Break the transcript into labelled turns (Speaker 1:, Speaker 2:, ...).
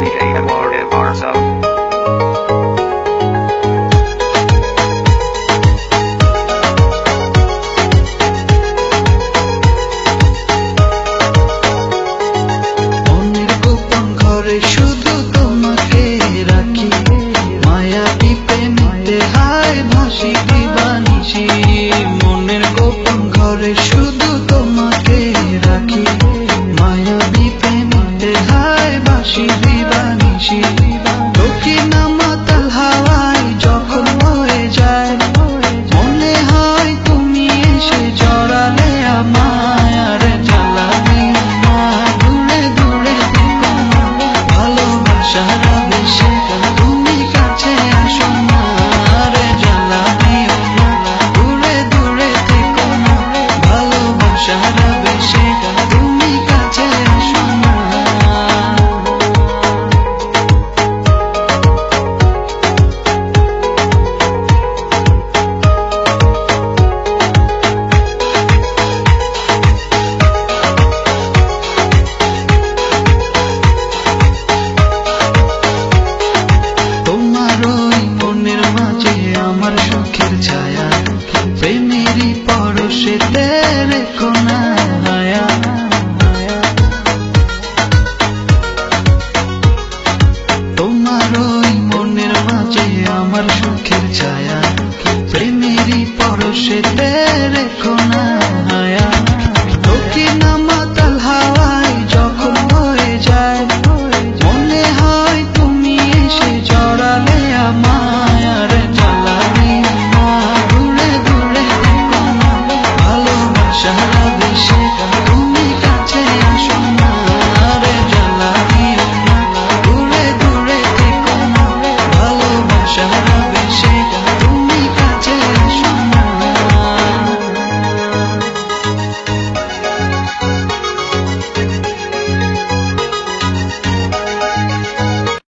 Speaker 1: DJ Eduardo Barza.
Speaker 2: শুধু তোমাকে রাখি মায়াবী প্রেমেতে হায় ভাসি দিবানিশি মনের গোপন ঘরে শুধু তোমাকে রাখি মায়াবী প্রেমেতে হায় ভাসি দিবানিশি দক্ষিণা মাতাল হাওয়ায় যখন হয়ে যায় মনে হয় তুমি এসে জড়ালে আমায় আর জ্বালালে আমার দূরে দূরে ভালোবাসা